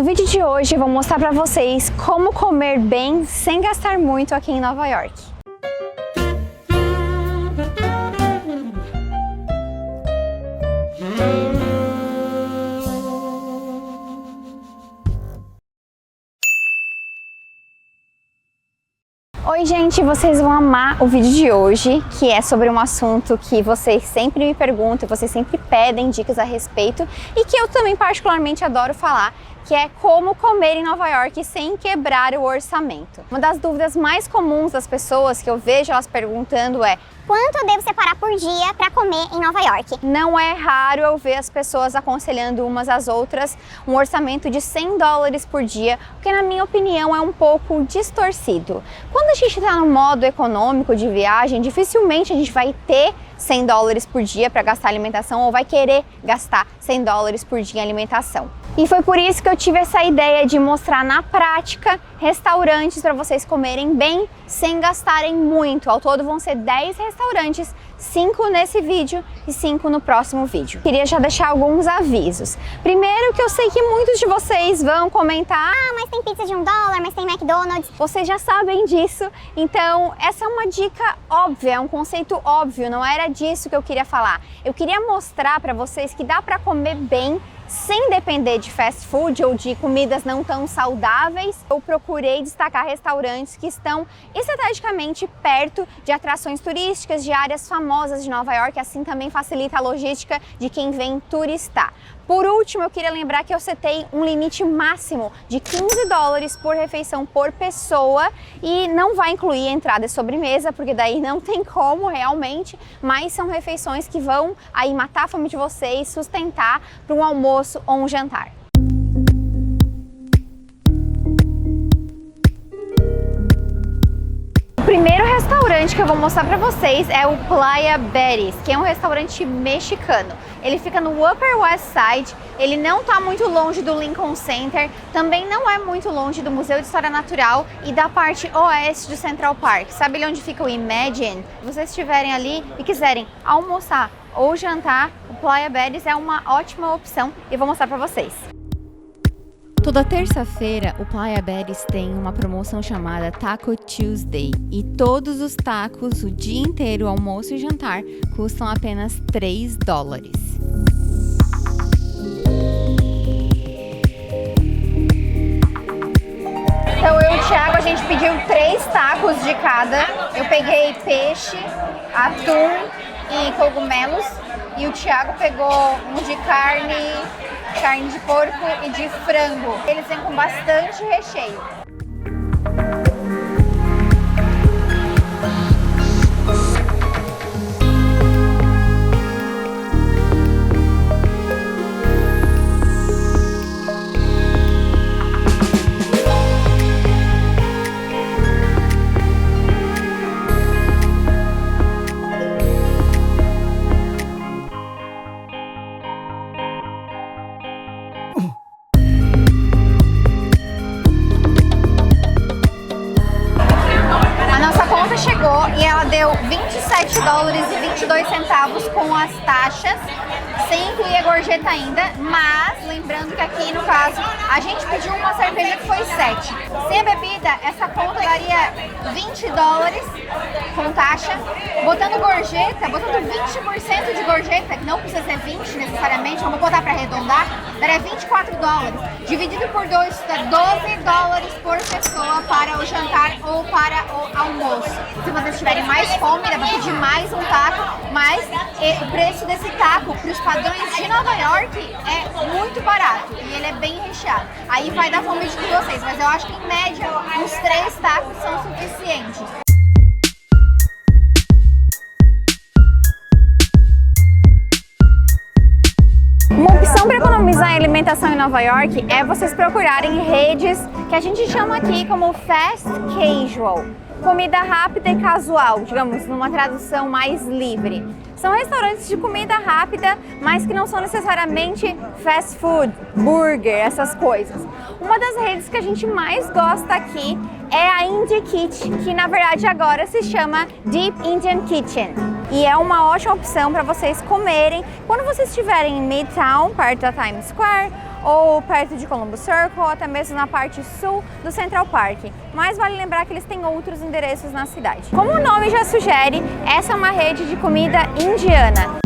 No vídeo de hoje eu vou mostrar para vocês como comer bem sem gastar muito aqui em Nova York. Oi gente, vocês vão amar o vídeo de hoje, que é sobre um assunto que vocês sempre me perguntam, vocês sempre pedem dicas a respeito e que eu também particularmente adoro falar, que é como comer em Nova York sem quebrar o orçamento. Uma das dúvidas mais comuns das pessoas que eu vejo elas perguntando é: quanto eu devo separar por dia para comer em Nova York? Não é raro eu ver as pessoas aconselhando umas às outras um orçamento de $100 por dia, o que na minha opinião é um pouco distorcido. Quando a gente está no modo econômico de viagem, dificilmente a gente vai ter $100 por dia para gastar alimentação ou vai querer gastar $100 por dia em alimentação. E foi por isso que eu tive essa ideia de mostrar na prática restaurantes para vocês comerem bem sem gastarem muito. Ao todo vão ser 10 restaurantes, 5 nesse vídeo e 5 no próximo vídeo. Queria já deixar alguns avisos. Primeiro, que eu sei que muitos de vocês vão comentar: ah, mas tem pizza de $1, mas tem McDonald's. Vocês já sabem disso, então essa é uma dica óbvia, é um conceito óbvio, não era disso que eu queria falar. Eu queria mostrar para vocês que dá para comer bem sem depender de fast food ou de comidas não tão saudáveis. Eu procurei destacar restaurantes que estão estrategicamente perto de atrações turísticas, de áreas famosas de Nova York, assim também facilita a logística de quem vem turistar. Por último, eu queria lembrar que eu setei um limite máximo de $15 por refeição por pessoa e não vai incluir entrada e sobremesa, porque daí não tem como realmente, mas são refeições que vão aí matar a fome de vocês, sustentar para um almoço ou um jantar. O primeiro restaurante que eu vou mostrar para vocês é o Playa Betty's, que é um restaurante mexicano. Ele fica no Upper West Side, ele não está muito longe do Lincoln Center, também não é muito longe do Museu de História Natural e da parte oeste do Central Park. Sabe ali onde fica o Imagine? Se vocês estiverem ali e quiserem almoçar ou jantar, o Playa Betty's é uma ótima opção e eu vou mostrar para vocês. Toda terça-feira, o Playa Betty's tem uma promoção chamada Taco Tuesday e todos os tacos, o dia inteiro, almoço e jantar, custam apenas $3. Então eu e o Thiago, a gente pediu 3 tacos de cada. Eu peguei peixe, atum e cogumelos e o Thiago pegou um de carne de porco e de frango. Eles vêm com bastante recheio. Chegou e ela deu $27,22 com as taxas, sem incluir a gorjeta ainda, mas lembrando que aqui no caso a gente pediu uma cerveja que foi 7. Sem a bebida, essa conta daria $20 com taxa. Botando gorjeta, botando 20% de gorjeta, que não precisa ser 20 necessariamente, vamos botar para arredondar, daria $24. Dividido por 2, dá $12 por pessoa para o jantar ou para o almoço. Se vocês tiverem mais fome, dá para pedir mais um taco, mas o preço desse taco para os padrões de Nova York é muito barato e ele é bem recheado. Aí vai dar fome de vocês, mas eu acho que em média uns 3 tacos são suficientes. Uma opção para economizar em alimentação em Nova York é vocês procurarem redes que a gente chama aqui como fast casual, comida rápida e casual, digamos, numa tradução mais livre. São restaurantes de comida rápida, mas que não são necessariamente fast food, burger, essas coisas. Uma das redes que a gente mais gosta aqui é a Indie Kitchen, que na verdade agora se chama Deep Indian Kitchen. E é uma ótima opção para vocês comerem quando vocês estiverem em Midtown, perto da Times Square, ou perto de Columbus Circle, ou até mesmo na parte sul do Central Park. Mas vale lembrar que eles têm outros endereços na cidade. Como o nome já sugere, essa é uma rede de comida indiana.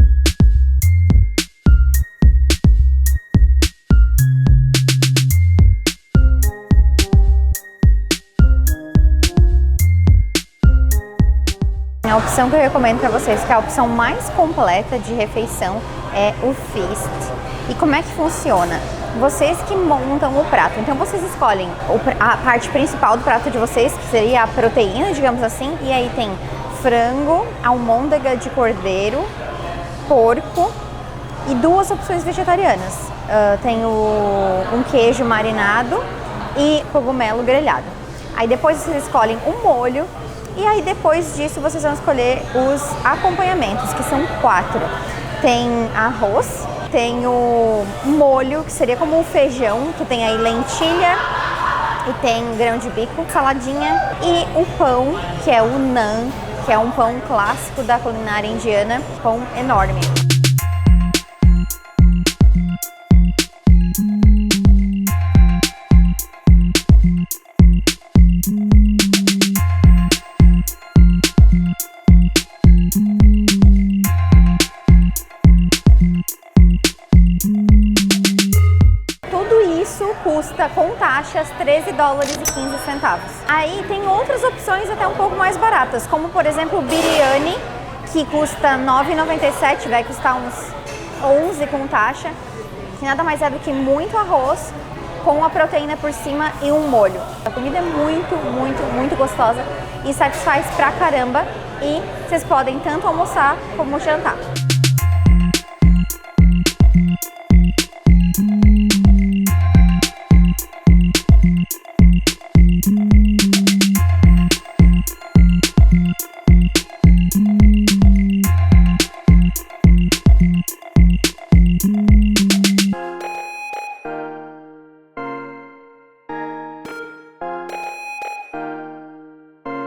A opção que eu recomendo para vocês, que é a opção mais completa de refeição, é o Feast. E como é que funciona? Vocês que montam o prato, então vocês escolhem a parte principal do prato de vocês, que seria a proteína, digamos assim, e aí tem frango, almôndega de cordeiro, porco e 2 opções vegetarianas. Tem um queijo marinado e cogumelo grelhado. Aí depois vocês escolhem um molho. E aí depois disso vocês vão escolher os acompanhamentos, que são 4. Tem arroz, tem o molho, que seria como um feijão, que tem aí lentilha e tem grão de bico, saladinha, e o pão, que é o naan, que é um pão clássico da culinária indiana, pão enorme. Custa com taxas $13,15. Aí tem outras opções até um pouco mais baratas, como por exemplo o biryani, que custa $9,97, vai custar uns 11 com taxa, que nada mais é do que muito arroz com a proteína por cima e um molho. A comida é muito gostosa e satisfaz pra caramba, e vocês podem tanto almoçar como jantar.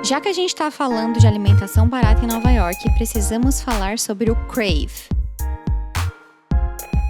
Já que a gente está falando de alimentação barata em Nova York, precisamos falar sobre o Crave.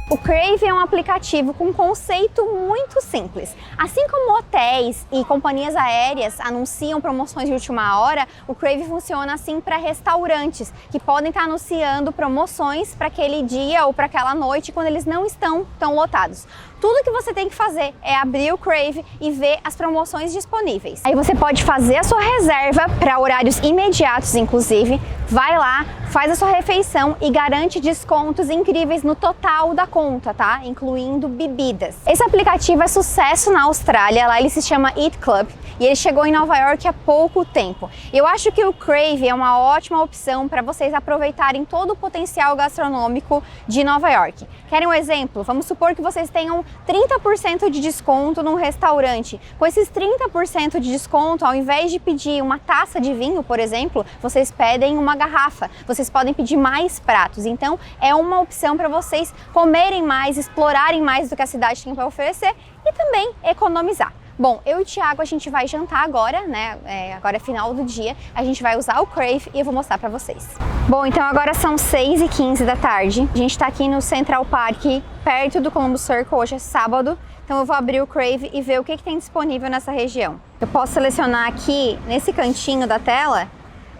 O Crave é um aplicativo com um conceito muito simples. Assim como hotéis e companhias aéreas anunciam promoções de última hora, o Crave funciona assim para restaurantes que podem estar anunciando promoções para aquele dia ou para aquela noite quando eles não estão tão lotados. Tudo que você tem que fazer é abrir o Crave e ver as promoções disponíveis. Aí você pode fazer a sua reserva para horários imediatos, inclusive. Vai lá, faz a sua refeição e garante descontos incríveis no total da conta, tá? Incluindo bebidas. Esse aplicativo é sucesso na Austrália, lá ele se chama Eat Club e ele chegou em Nova York há pouco tempo. Eu acho que o Crave é uma ótima opção para vocês aproveitarem todo o potencial gastronômico de Nova York. Querem um exemplo? Vamos supor que vocês tenham 30% de desconto num restaurante. Com esses 30% de desconto, ao invés de pedir uma taça de vinho, por exemplo, vocês pedem uma garrafa. Vocês podem pedir mais pratos. Então, é uma opção para vocês comerem mais, explorarem mais do que a cidade tem para oferecer e também economizar. Bom, eu e o Thiago, a gente vai jantar agora, né? Agora é final do dia. A gente vai usar o Crave e eu vou mostrar pra vocês. Bom, então agora são 6h15 da tarde. A gente tá aqui no Central Park, perto do Columbus Circle. Hoje é sábado, então eu vou abrir o Crave e ver o que tem disponível nessa região. Eu posso selecionar aqui, nesse cantinho da tela,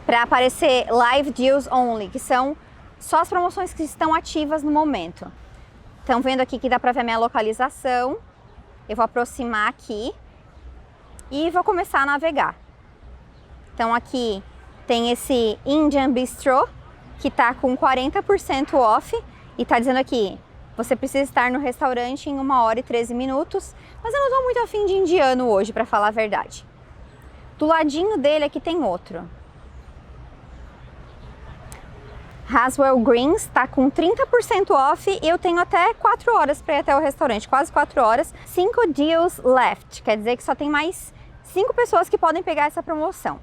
para aparecer Live Deals Only, que são só as promoções que estão ativas no momento. Estão vendo aqui que dá pra ver a minha localização. Eu vou aproximar aqui e vou começar a navegar. Então aqui tem esse Indian Bistro, que tá com 40% off e tá dizendo aqui, você precisa estar no restaurante em 1h13 minutos, mas eu não tô muito afim de indiano hoje, para falar a verdade. Do ladinho dele aqui tem outro. Haswell Greens está com 30% off e eu tenho até 4 horas para ir até o restaurante, quase 4 horas. 5 deals left, quer dizer que só tem mais 5 pessoas que podem pegar essa promoção.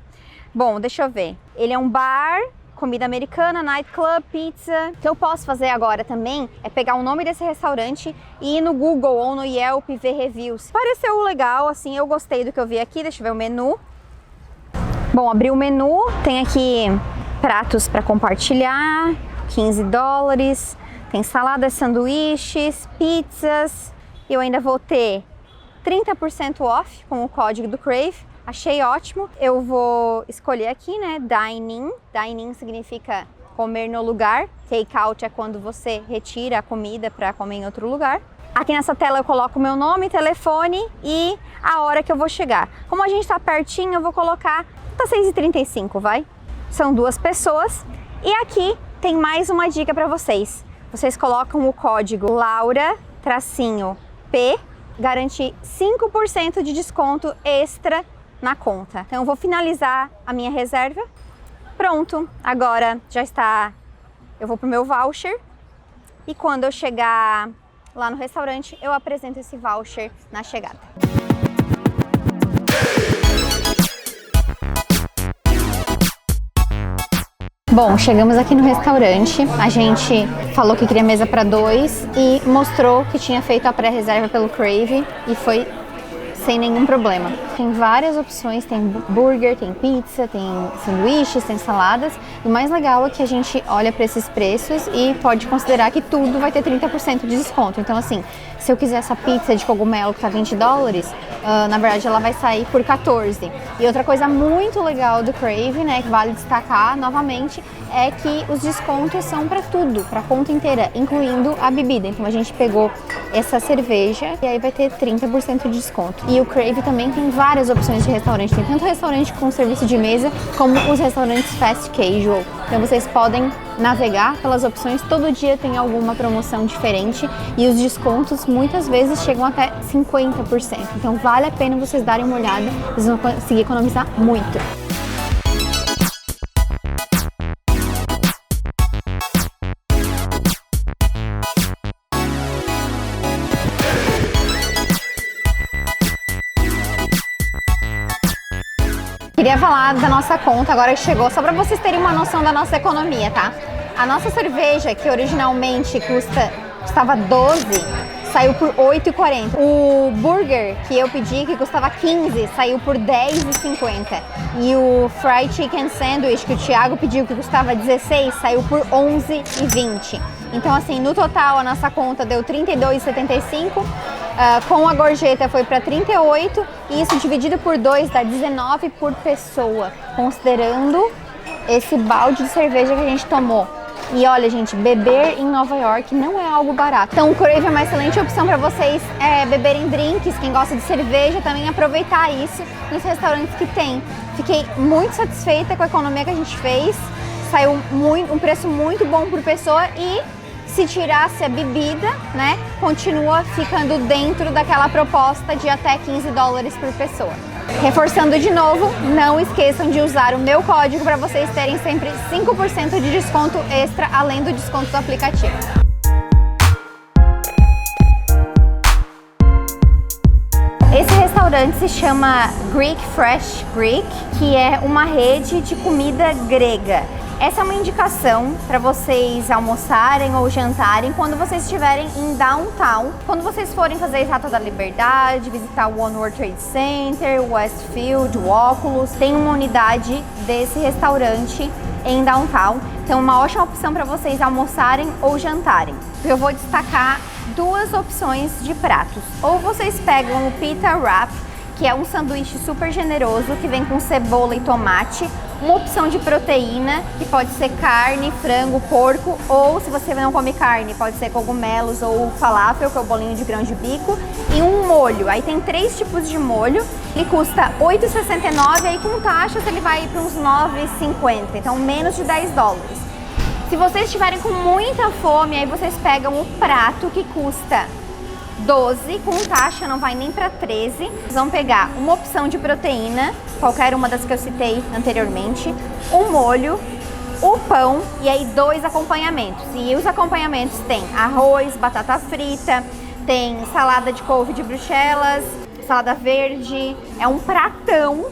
Bom, deixa eu ver. Ele é um bar, comida americana, nightclub, pizza. O que eu posso fazer agora também é pegar o nome desse restaurante e ir no Google ou no Yelp e ver reviews. Pareceu legal, assim, eu gostei do que eu vi aqui. Deixa eu ver o menu. Bom, abri o menu, tem aqui pratos para compartilhar, $15, tem saladas, sanduíches, pizzas. eu ainda vou ter 30% off com o código do Crave. Achei ótimo. Eu vou escolher aqui, né, Dine-in. Dine-in significa comer no lugar. Take-out é quando você retira a comida para comer em outro lugar. Aqui nessa tela eu coloco meu nome, telefone e a hora que eu vou chegar. Como a gente tá pertinho, eu vou colocar, tá 6h35, vai? São 2 pessoas. E aqui tem mais uma dica para vocês. Vocês colocam o código Laura-P, garante 5% de desconto extra na conta. Então eu vou finalizar a minha reserva. Pronto, agora já está, eu vou pro meu voucher e quando eu chegar lá no restaurante, eu apresento esse voucher na chegada. Bom, chegamos aqui no restaurante, a gente falou que queria mesa para 2 e mostrou que tinha feito a pré-reserva pelo Crave e foi sem nenhum problema. Tem várias opções, tem burger, tem pizza, tem sanduíches, tem saladas. E o mais legal é que a gente olha para esses preços e pode considerar que tudo vai ter 30% de desconto. Então assim, se eu quiser essa pizza de cogumelo que tá $20, na verdade ela vai sair por 14. E outra coisa muito legal do Crave, né, que vale destacar novamente, é que os descontos são para tudo, para a conta inteira, incluindo a bebida. Então a gente pegou essa cerveja e aí vai ter 30% de desconto. E o Crave também tem várias opções de restaurante. Tem tanto restaurante com serviço de mesa, como os restaurantes fast casual. Então vocês podem navegar pelas opções, todo dia tem alguma promoção diferente e os descontos muitas vezes chegam até 50%. Então vale a pena vocês darem uma olhada, vocês vão conseguir economizar muito. Queria falar da nossa conta agora que chegou, só para vocês terem uma noção da nossa economia, tá? A nossa cerveja, que originalmente custava 12, saiu por 8,40. O burger que eu pedi, que custava 15, saiu por 10,50. E o fried chicken sandwich que o Thiago pediu, que custava 16, saiu por 11,20. Então assim, no total a nossa conta deu 32,75. Com a gorjeta foi para 38 e isso dividido por 2 dá 19 por pessoa, considerando esse balde de cerveja que a gente tomou. E olha, gente, beber em Nova York não é algo barato. Então o Crave é uma excelente opção para vocês beberem drinks, quem gosta de cerveja também aproveitar isso nos restaurantes que tem. Fiquei muito satisfeita com a economia que a gente fez, saiu um preço muito bom por pessoa e se tirasse a bebida, né, continua ficando dentro daquela proposta de até $15 por pessoa. Reforçando de novo, não esqueçam de usar o meu código para vocês terem sempre 5% de desconto extra, além do desconto do aplicativo. Esse restaurante se chama Greek Fresh Greek, que é uma rede de comida grega. Essa é uma indicação para vocês almoçarem ou jantarem quando vocês estiverem em downtown. Quando vocês forem fazer a Estátua da Liberdade, visitar o One World Trade Center, o Westfield, o Oculus, tem uma unidade desse restaurante em downtown. Então, uma ótima opção para vocês almoçarem ou jantarem. Eu vou destacar 2 opções de pratos. Ou vocês pegam o Pita Wrap, que é um sanduíche super generoso, que vem com cebola e tomate, uma opção de proteína, que pode ser carne, frango, porco, ou se você não come carne, pode ser cogumelos ou falafel, que é o bolinho de grão de bico, e um molho. Aí tem 3 tipos de molho, ele custa $8,69, aí com taxas ele vai para uns $9,50, então menos de $10. Se vocês estiverem com muita fome, aí vocês pegam o prato, que custa 12, com taxa não vai nem para 13. Vocês vão pegar uma opção de proteína, qualquer uma das que eu citei anteriormente, um molho, o pão e aí 2 acompanhamentos. E os acompanhamentos tem arroz, batata frita, tem salada de couve de Bruxelas, salada verde, é um pratão.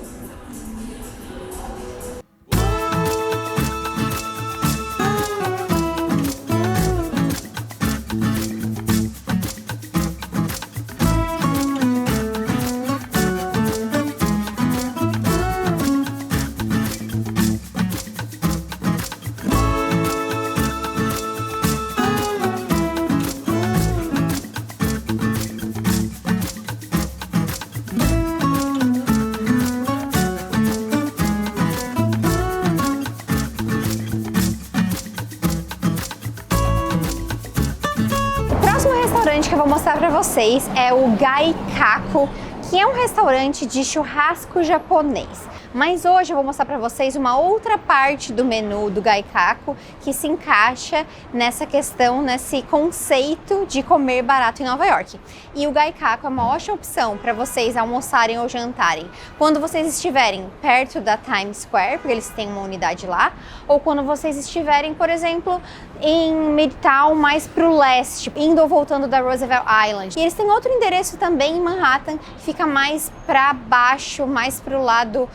pra vocês é o Gaikaku, que é um restaurante de churrasco japonês. Mas hoje eu vou mostrar para vocês uma outra parte do menu do Gaikaku que se encaixa nessa questão, nesse conceito de comer barato em Nova York. E o Gaikaku é uma ótima opção para vocês almoçarem ou jantarem quando vocês estiverem perto da Times Square, porque eles têm uma unidade lá, ou quando vocês estiverem, por exemplo, em Midtown, mais pro leste, indo ou voltando da Roosevelt Island. E eles têm outro endereço também em Manhattan, que fica mais para baixo, mais pro lado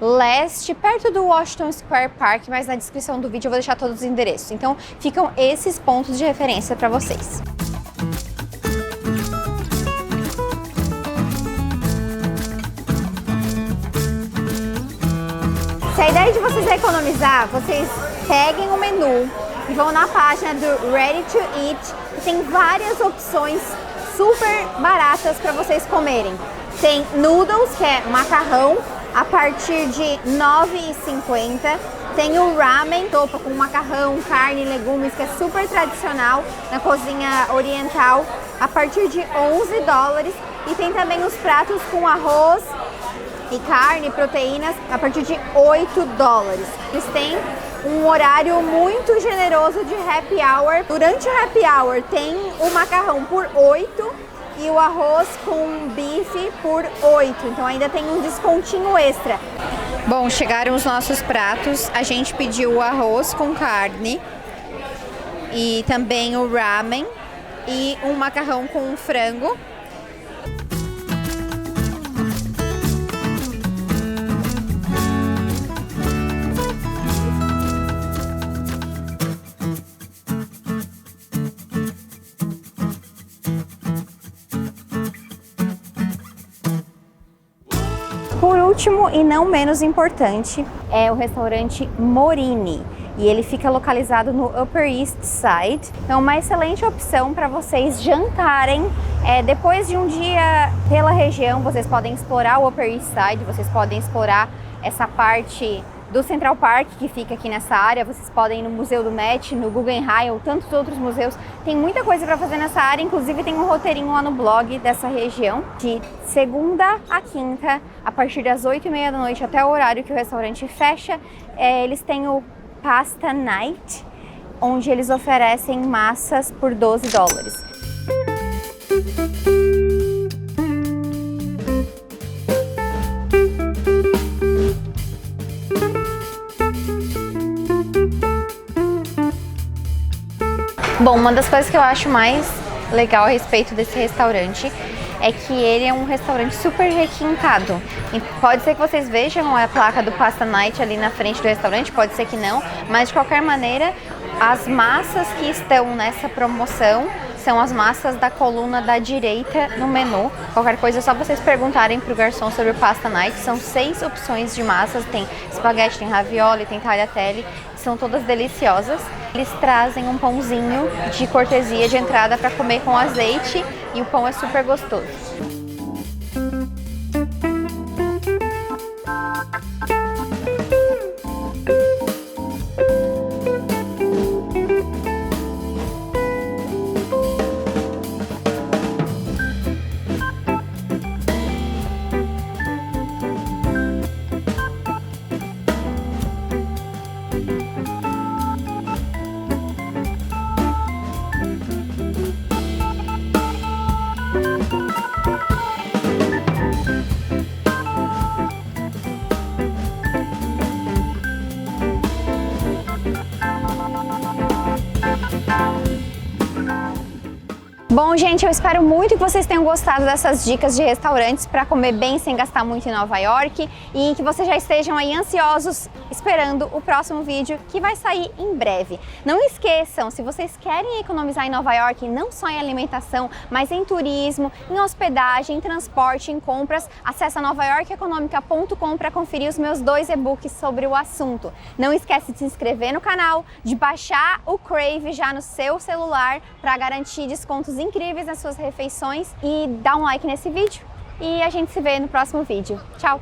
leste, perto do Washington Square Park, mas na descrição do vídeo eu vou deixar todos os endereços. Então ficam esses pontos de referência para vocês. Se a ideia de vocês é economizar, vocês peguem o menu e vão na página do Ready to Eat, que tem várias opções super baratas para vocês comerem. Tem noodles, que é macarrão, a partir de R$ 9,50. Tem o ramen, sopa com macarrão, carne e legumes, que é super tradicional na cozinha oriental, a partir de $11. E tem também os pratos com arroz e carne, proteínas, a partir de $8. Eles têm um horário muito generoso de happy hour. Durante o happy hour tem o macarrão por $8 e o arroz com bife por $8, então ainda tem um descontinho extra. Bom, chegaram os nossos pratos, a gente pediu o arroz com carne e também o ramen e um macarrão com frango. Por último e não menos importante é o restaurante Morini, e ele fica localizado no Upper East Side. É uma excelente opção para vocês jantarem. Depois de um dia pela região, vocês podem explorar o Upper East Side, vocês podem explorar essa parte do Central Park, que fica aqui nessa área. Vocês podem ir no Museu do Met, no Guggenheim ou tantos outros museus. Tem muita coisa para fazer nessa área, inclusive tem um roteirinho lá no blog dessa região. De segunda a quinta, a partir das 8h30 da noite até o horário que o restaurante fecha, eles têm o Pasta Night, onde eles oferecem massas por $12. Bom, uma das coisas que eu acho mais legal a respeito desse restaurante é que ele é um restaurante super requintado. E pode ser que vocês vejam a placa do Pasta Night ali na frente do restaurante, pode ser que não, mas de qualquer maneira, as massas que estão nessa promoção são as massas da coluna da direita no menu. Qualquer coisa é só vocês perguntarem pro garçom sobre o Pasta Night. São 6 opções de massas, tem espaguete, tem ravioli, tem tagliatelle, são todas deliciosas. Eles trazem um pãozinho de cortesia de entrada para comer com azeite e o pão é super gostoso. Bom, gente, eu espero muito que vocês tenham gostado dessas dicas de restaurantes para comer bem sem gastar muito em Nova York e que vocês já estejam aí ansiosos esperando o próximo vídeo que vai sair em breve. Não esqueçam, se vocês querem economizar em Nova York, não só em alimentação, mas em turismo, em hospedagem, em transporte, em compras, acessa novayorkeconomica.com para conferir os meus 2 e-books sobre o assunto. Não esquece de se inscrever no canal, de baixar o Crave já no seu celular para garantir descontos incríveis nas suas refeições e dá um like nesse vídeo. E a gente se vê no próximo vídeo. Tchau!